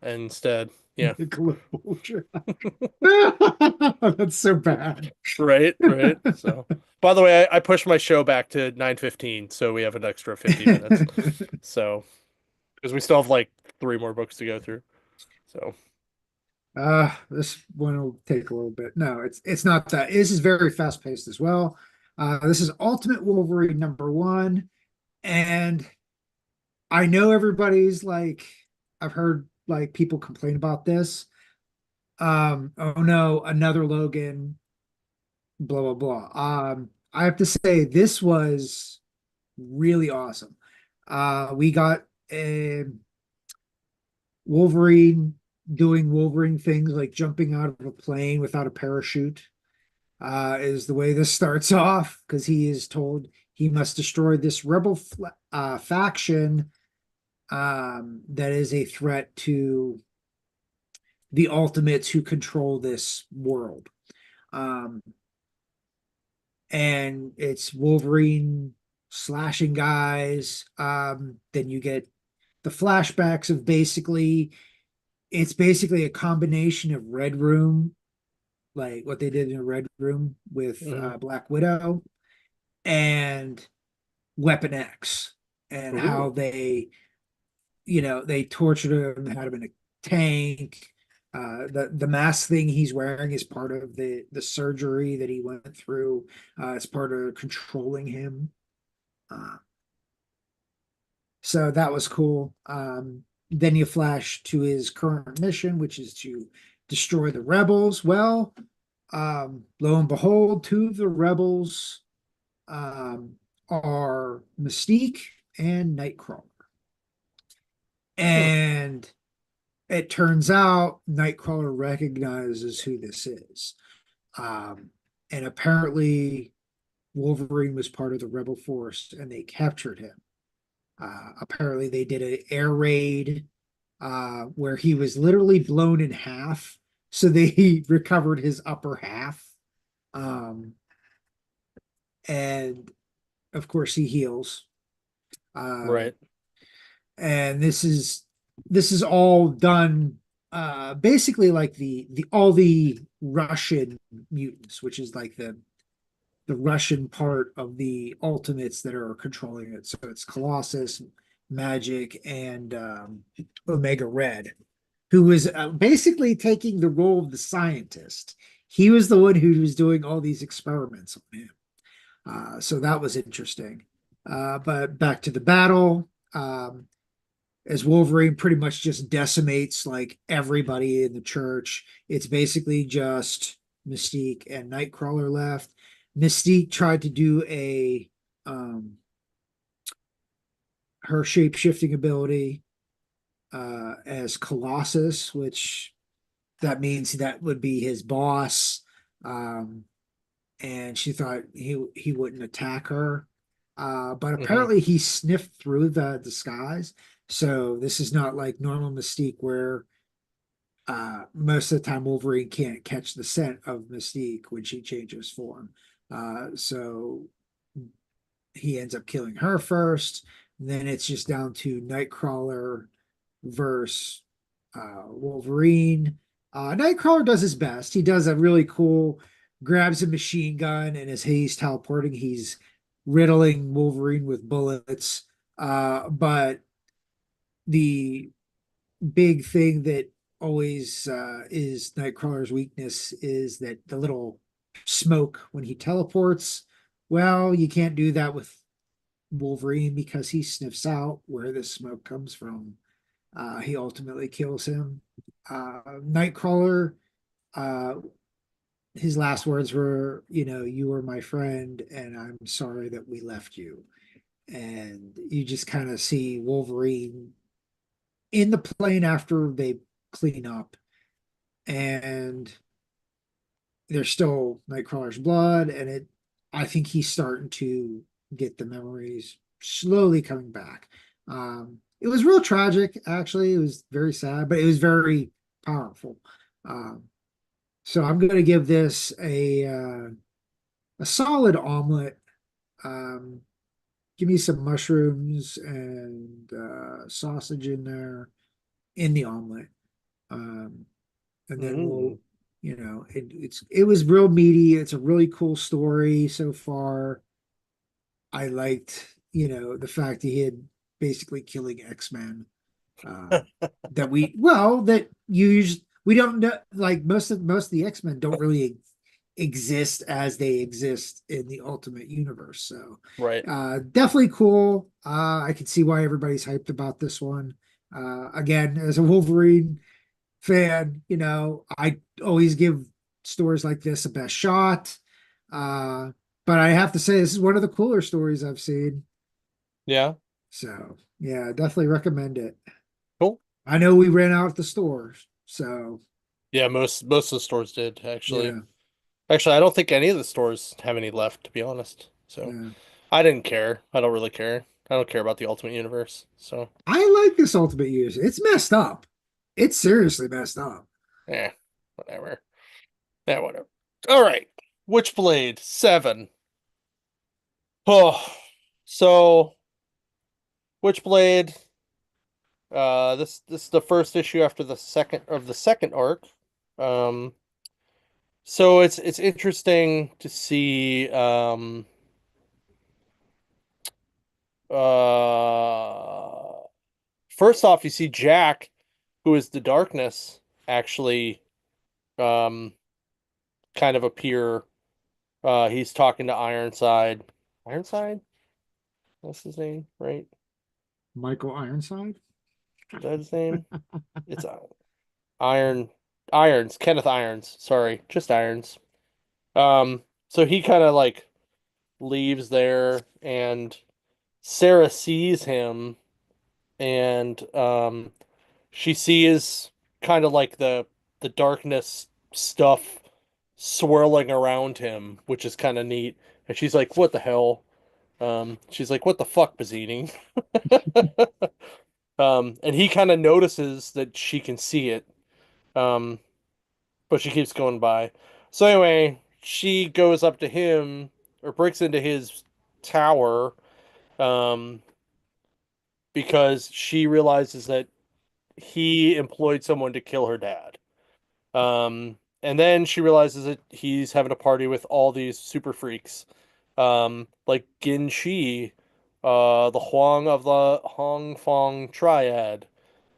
Speaker 1: instead. Yeah.
Speaker 2: Nicola Vulture. That's so bad.
Speaker 1: Right, right. So, by the way, I pushed my show back to 9:15, so we have an extra 50 minutes. So, because we still have like three more books to go through. So,
Speaker 2: This one will take a little bit. No, it's not that. This is very fast paced as well. This is Ultimate Wolverine #1, and I know everybody's like, I've heard like people complain about this. Oh no, another Logan, blah blah blah. I have to say this was really awesome. We got a Wolverine doing Wolverine things like jumping out of a plane without a parachute. Is the way this starts off because he is told he must destroy this rebel faction that is a threat to the Ultimates who control this world. Um, and it's Wolverine slashing guys. Then you get the flashbacks of it's basically a combination of Red Room, like what they did in Red Room with
Speaker 1: mhm.
Speaker 2: Black Widow, and Weapon X, and how
Speaker 1: Ooh,
Speaker 2: they tortured him, had him in a tank. The mask thing he's wearing is part of the surgery that he went through. It's part of controlling him. Uh, so that was cool. Then you flash to his current mission, which is to destroy the rebels. Well, lo and behold, two of the rebels um, are Mystique and Nightcrawler.
Speaker 1: hmm.
Speaker 2: And it turns out Nightcrawler recognizes who this is. Um, and apparently, Wolverine was part of the rebel force and they captured him. Apparently, they did an air raid where he was literally blown in half. So they recovered his upper half. Um, and of course, he heals. Um,
Speaker 1: Right.
Speaker 2: and this is all done basically like the all the Russian mutants, which is like the Russian part of the Ultimates that are controlling it. So it's Colossus, Magic, and Omega Red, who was basically taking the role of the scientist. He was the one who was doing all these experiments on him. So that was interesting. But back to the battle. as Wolverine pretty much just decimates like everybody in the church. It's basically just Mystique and Nightcrawler left. Mystique tried to do a her shape shifting ability as Colossus, which that means that would be his boss. Um, and she thought he wouldn't attack her. But
Speaker 1: Hmm.
Speaker 2: apparently he sniffed through the disguise. So this is not like normal Mystique where most of the time Wolverine can't catch the scent of Mystique when she changes form. So he ends up killing her first. Then it's just down to Nightcrawler versus Wolverine. Nightcrawler does his best. He does a really cool, grabs a machine gun, and as he's teleporting, he's riddling Wolverine with bullets. But the big thing that always is Nightcrawler's weakness is that the little smoke when he teleports. Well, you can't do that with Wolverine because he sniffs out where the smoke comes from. He ultimately kills him. Nightcrawler, uh, his last words were, you were my friend, and I'm sorry that we left you. And you just kind of see Wolverine in the plane after they clean up, and there's still Nightcrawler's blood, and I think he's starting to get the memories slowly coming back. It was real tragic, actually. It was very sad, but it was very powerful. Um, so I'm going to give this a solid omelet. Um, Give me some mushrooms and sausage in there in the omelet. Um, and then
Speaker 1: Hmm.
Speaker 2: it was real meaty. It's a really cool story so far. I liked, the fact he had basically killing X-Men. That we don't know, like most of the X-Men don't really exist as they exist in the Ultimate Universe. So
Speaker 1: Right.
Speaker 2: definitely cool. I can see why everybody's hyped about this one. Again, as a Wolverine fan, I always give stories like this a best shot. Uh, but I have to say, this is one of the cooler stories I've seen.
Speaker 1: Yeah.
Speaker 2: So, yeah, definitely recommend it.
Speaker 1: Cool.
Speaker 2: I know we ran out at the stores. So,
Speaker 1: Yeah, most of the stores did actually.
Speaker 2: yeah,
Speaker 1: Actually, I don't think any of the stores have any left, to be honest. So
Speaker 2: yeah.
Speaker 1: I didn't care. I don't really care. I don't care about the Ultimate Universe. So
Speaker 2: I like this Ultimate Use. It's messed up. It's seriously messed up.
Speaker 1: yeah, whatever. Yeah, whatever. All right. Witchblade 7. Oh, so Witchblade. This is the first issue after the second arc. Um, so it's interesting to see. First off, you see Jack, who is the darkness, actually um kind of appear. He's talking to Ironside. Ironside? That's his name, right?
Speaker 2: Michael Ironside?
Speaker 1: Is that his name? It's Iron Irons, Kenneth Irons. Sorry, just Irons. So he kind of like leaves there, and Sarah sees him, and she sees kind of like the darkness stuff swirling around him, which is kind of neat. And she's like, "What the hell?" She's like, "What the fuck, Bazzini?" And he kind of notices that she can see it. Um, but she keeps going by. So anyway, she goes up to him or breaks into his tower, um, because she realizes that he employed someone to kill her dad. And then she realizes that he's having a party with all these super freaks, like Gin Shi, the Huang of the Hong Fong Triad,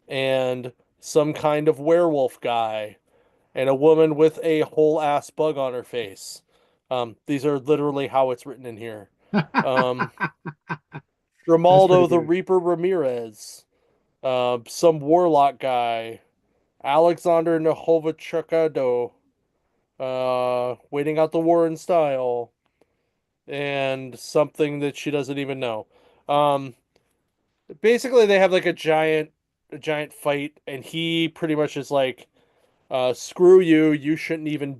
Speaker 1: and some kind of werewolf guy, and a woman with a whole ass bug on her face. These are literally how it's written in here. Um,
Speaker 2: That's pretty
Speaker 1: Romaldo the
Speaker 2: good.
Speaker 1: Reaper Ramirez. some warlock guy, Alexander Novochukado, waiting out the war in style, and something that she doesn't even know. Um, Basically they have like a giant fight, and he pretty much is like, screw you, you shouldn't even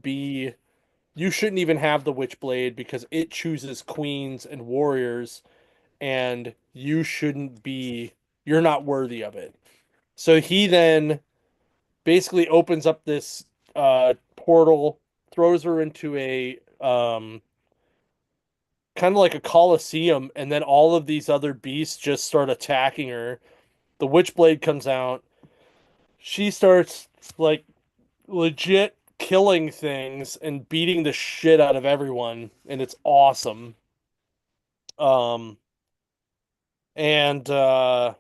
Speaker 1: have the Witchblade because it chooses queens and warriors, and you're not worthy of it. So he then basically opens up this portal, throws her into a kind of like a coliseum, and then all of these other beasts just start attacking her. The Witchblade comes out. She starts like legit killing things and beating the shit out of everyone, and it's awesome. Um, and Ian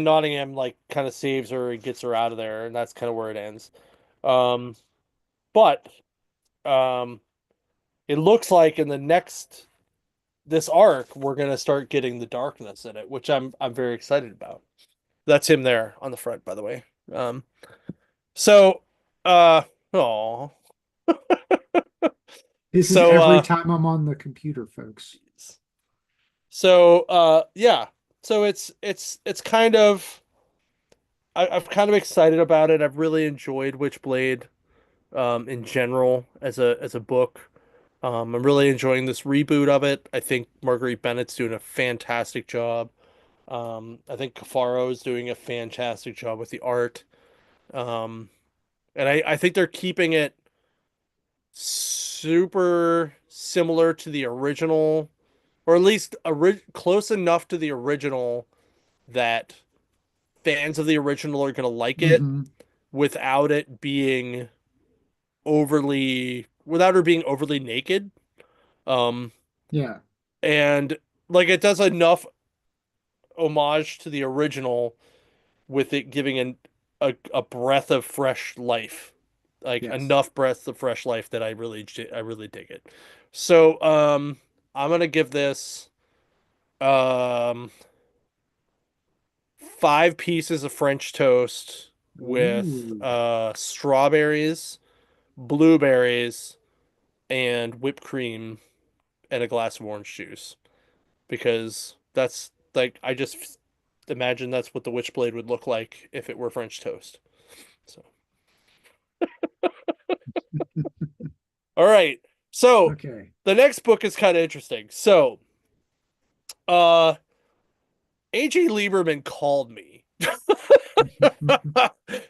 Speaker 1: Nottingham like kind of saves her and gets her out of there, and that's kind of where it ends. Um, but um, it looks like in the next this arc we're gonna start getting the darkness in it, which I'm very excited about. That's him there on the front, by the way. Um, so oh,
Speaker 2: This is
Speaker 1: so
Speaker 2: every time I'm on the computer, folks.
Speaker 1: yeah, so it's kind of I'm kind of excited about it. I've really enjoyed Witchblade in general as a book. I'm really enjoying this reboot of it. I think Marguerite Bennett's doing a fantastic job. I think Cafaro is doing a fantastic job with the art. Um, and I think they're keeping it super similar to the original, or at least close enough to the original that fans of the original are going to like it
Speaker 2: Hmm.
Speaker 1: without it being without her being overly naked. Um,
Speaker 2: Yeah.
Speaker 1: and like it does enough homage to the original with it giving a breath of fresh life, like
Speaker 2: Yes.
Speaker 1: enough breaths of fresh life that I really dig it. So I'm gonna give this um 5 pieces of French toast with
Speaker 2: Ooh.
Speaker 1: strawberries, blueberries, and whipped cream and a glass of orange juice, because that's like I just imagine that's what the Witchblade would look like if it were French toast. So, all right. So,
Speaker 2: Okay.
Speaker 1: the next book is kind of interesting. So, uh, AJ Lieberman called me.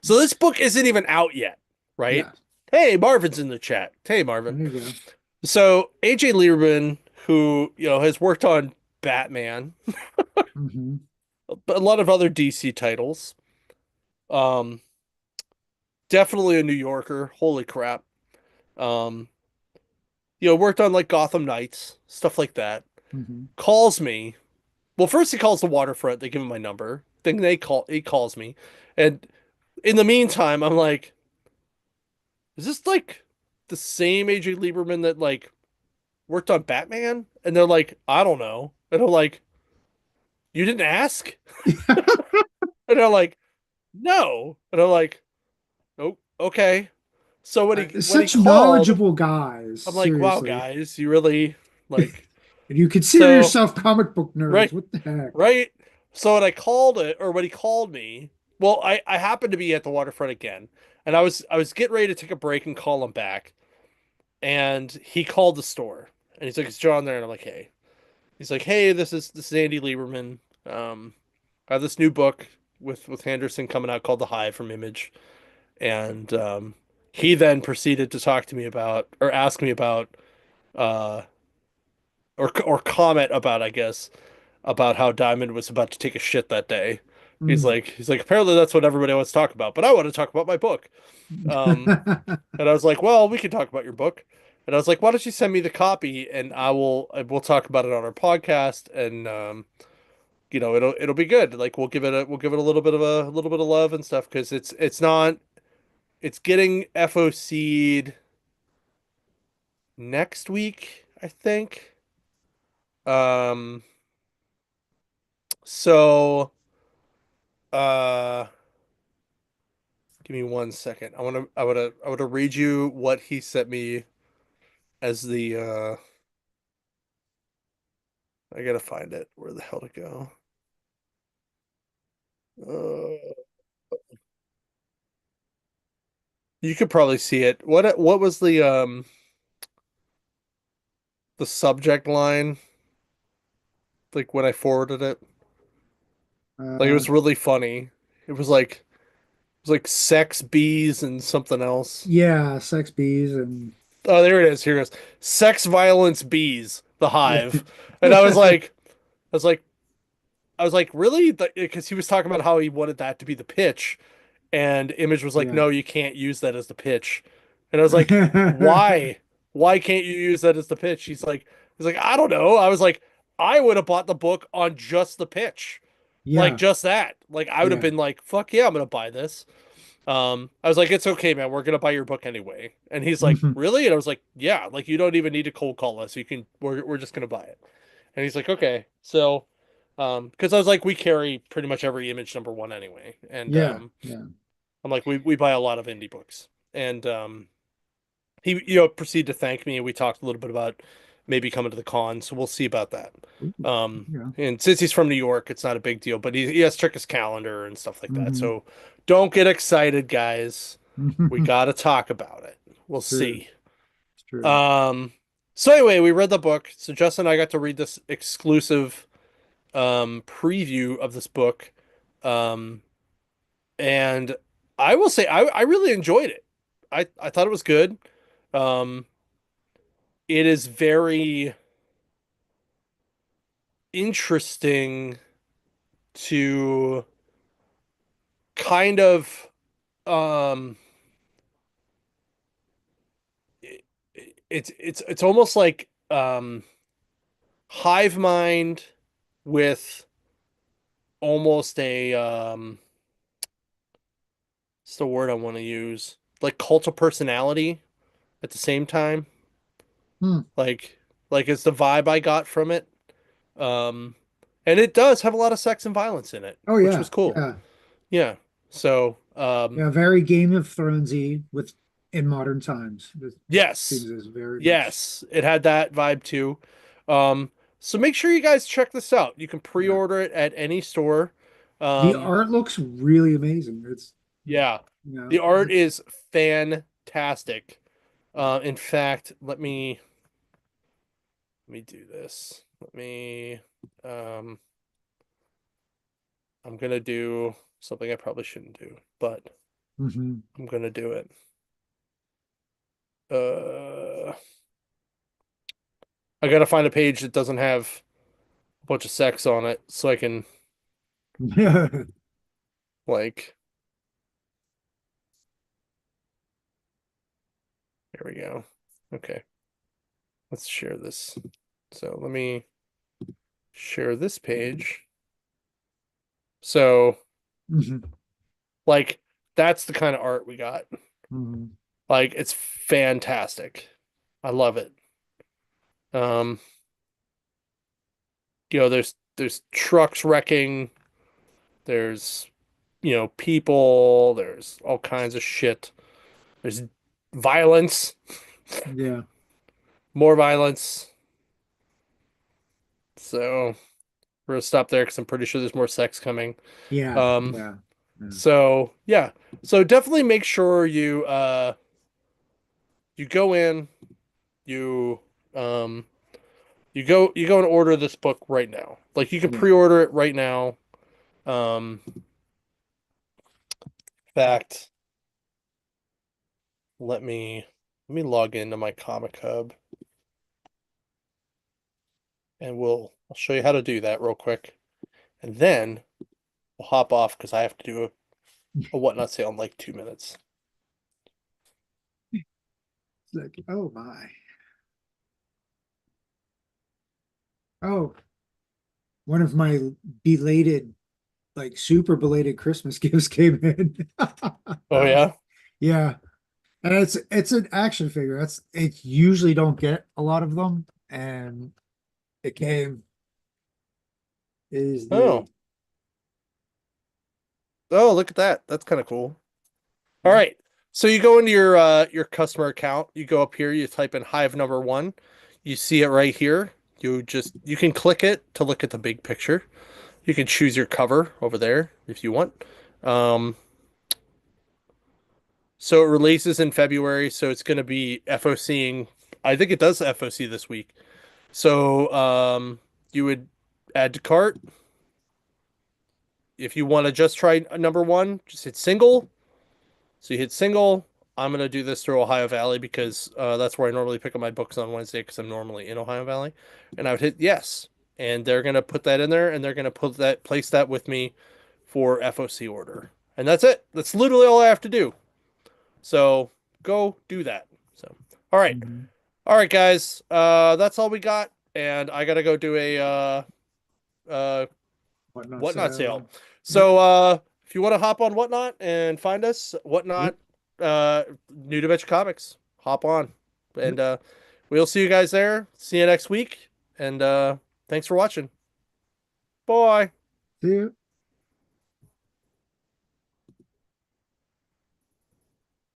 Speaker 1: So this book isn't even out yet, right?
Speaker 2: Yeah.
Speaker 1: Hey, Marvin's in the chat. Hey, Marvin.
Speaker 2: There you go.
Speaker 1: So AJ Lieberman, who has worked on Batman,
Speaker 2: Hmm.
Speaker 1: a lot of other DC titles, um, definitely a New Yorker. Holy crap. Um, worked on like Gotham Knights, stuff like that.
Speaker 2: Hmm.
Speaker 1: Calls me. Well, first he calls the waterfront. They give him my number. Then he calls me, and in the meantime, I'm like, is this like the same AJ Lieberman that like worked on Batman? And they're like, I don't know. And I'm like, you didn't ask? And they're like, no. And I'm like, oh, okay. So when he
Speaker 2: Such
Speaker 1: called,
Speaker 2: knowledgeable guys,
Speaker 1: I'm like, wow,
Speaker 2: seriously.
Speaker 1: guys, you really like
Speaker 2: And you consider
Speaker 1: so
Speaker 2: yourself comic book nerds.
Speaker 1: right,
Speaker 2: What the heck?
Speaker 1: right. So when he called me, well, I happened to be at the waterfront again, and I was getting ready to take a break and call him back, and he called the store, and he's like, "Is John there?" And I'm like, "Hey." He's like, "Hey, this is Andy Lieberman. I have this new book with Henderson coming out called The Hive from Image," and he then proceeded to talk to me about, or ask me about, uh, or comment about, I guess, about how Diamond was about to take a shit that day.
Speaker 2: Mm.
Speaker 1: He's like, apparently that's what everybody wants to talk about, but I want to talk about my book. Um, and I was like, well, we can talk about your book. And I was like, why don't you send me the copy and we'll talk about it on our podcast, and it'll be good. Like we'll give it a little bit of love and stuff, because it's getting FOC'd next week, I think. Um, so uh give me 1 second. I wanna read you what he sent me as the I gotta find it. Where the hell to go? Uh, you could probably see it. What was the subject line like when I forwarded it? Like it
Speaker 2: Uh,
Speaker 1: was really funny. It was like sex bees and something else.
Speaker 2: yeah, sex bees and
Speaker 1: Oh, there it is. Here it is. Sex violence bees, the
Speaker 2: yeah.
Speaker 1: hive. And I was like, really? Because he was talking about how he wanted that to be the pitch, and Image was like,
Speaker 2: Yeah.
Speaker 1: no, you can't use that as the pitch. And I was like, why? Why can't you use that as the pitch? He's like, I don't know. I was like, I would have bought the book on just the pitch, like
Speaker 2: Yeah.
Speaker 1: just that. Like I would have
Speaker 2: Yeah.
Speaker 1: been like, fuck yeah, I'm gonna buy this. I was like, it's okay, man. We're gonna buy your book anyway. And he's like,
Speaker 2: Mhm.
Speaker 1: really? And I was like, yeah. Like you don't even need to cold call us. You can. We're just gonna buy it. And he's like, okay. So, because I was like, we carry pretty much every Image #1 anyway, and
Speaker 2: Yeah. Yeah.
Speaker 1: I'm like, we buy a lot of indie books, and he proceeded to thank me, and we talked a little bit about maybe coming to the con, so we'll see about that.
Speaker 2: Ooh, yeah.
Speaker 1: And since he's from New York, it's not a big deal, but he has to check his calendar and stuff like that.
Speaker 2: Hmm.
Speaker 1: So don't get excited, guys. We
Speaker 2: It's
Speaker 1: got to talk about it. We'll
Speaker 2: true.
Speaker 1: see.
Speaker 2: It's true.
Speaker 1: Um, so anyway, we read the book. So Justin and I got to read this exclusive preview of this book. Um, and I will say I really enjoyed it. I thought it was good. Um, it is very interesting to kind of um it, it's almost like hive mind with almost a what's the word I want to use, like cult of personality at the same time,
Speaker 2: Hmm.
Speaker 1: like it's the vibe I got from it. um and it does have a lot of sex and violence in it,
Speaker 2: Oh
Speaker 1: which
Speaker 2: yeah.
Speaker 1: was cool.
Speaker 2: Yeah.
Speaker 1: Yeah. So
Speaker 2: Yeah. Very Game of Thronesy with in modern times. This seems
Speaker 1: yes.
Speaker 2: as very much.
Speaker 1: Yes, it had that vibe too. So make sure you guys check this out. You can
Speaker 2: Yeah.
Speaker 1: pre-order it at any store.
Speaker 2: The
Speaker 1: Um,
Speaker 2: art looks really amazing. It's
Speaker 1: yeah,
Speaker 2: you know,
Speaker 1: the art
Speaker 2: it's
Speaker 1: is fantastic. In fact, let me do this. Um, I'm gonna do something I probably shouldn't do, but
Speaker 2: mhm.
Speaker 1: I'm gonna do it. Uh, I gotta find a page that doesn't have a bunch of sex on it, so I can like. There we go. Okay. Let's share this. So let me share this page. So,
Speaker 2: Mhm.
Speaker 1: like, that's the kind of art we got.
Speaker 2: Mhm.
Speaker 1: Like, it's fantastic. I love it. Um, there's trucks wrecking, there's people, there's all kinds of shit. There's violence,
Speaker 2: Yeah.
Speaker 1: more violence. So we're gonna stop there because I'm pretty sure there's more sex coming.
Speaker 2: Yeah.
Speaker 1: Um,
Speaker 2: Yeah. Yeah.
Speaker 1: so yeah. So definitely make sure you go in, you um you go and order this book right now. Like you can
Speaker 2: Yeah.
Speaker 1: pre-order it right now. In fact, let me log into my Comic Hub and I'll show you how to do that real quick. And then we'll hop off because I have to do a whatnot sale in like 2 minutes.
Speaker 2: It's like, oh my. Oh, one of my belated, like super belated Christmas gifts came in.
Speaker 1: Oh yeah?
Speaker 2: Yeah. And it's an action figure. That's it usually don't get a lot of them. And it came is
Speaker 1: Oh,
Speaker 2: the
Speaker 1: Oh, look at that. That's kind of cool. All
Speaker 2: Yeah.
Speaker 1: right. So you go into your customer account, you go up here, you type in Hive number one. You see it right here. You can click it to look at the big picture. You can choose your cover over there if you want. Um, so it releases in February, so it's going to be FOCing. I think it does FOC this week. So you would add to cart. If you want to just try number one, just hit single. So you hit single. I'm gonna do this through Ohio Valley because that's where I normally pick up my books on Wednesday because I'm normally in Ohio Valley, and I would hit yes, and they're gonna put that in there, and they're gonna place that with me for FOC order, and that's it. That's literally all I have to do. So go do that. So
Speaker 2: Mhm.
Speaker 1: all right, guys. That's all we got, and I gotta go do a uh
Speaker 2: Whatnot
Speaker 1: Whatnot sale.
Speaker 2: sale. Yep.
Speaker 1: So if you want to hop on Whatnot and find us, Whatnot,
Speaker 2: Yep.
Speaker 1: New to Adventure Comics, hop on.
Speaker 2: Yep.
Speaker 1: And we'll see you guys there. See you next week. And thanks for watching. Bye.
Speaker 2: See you.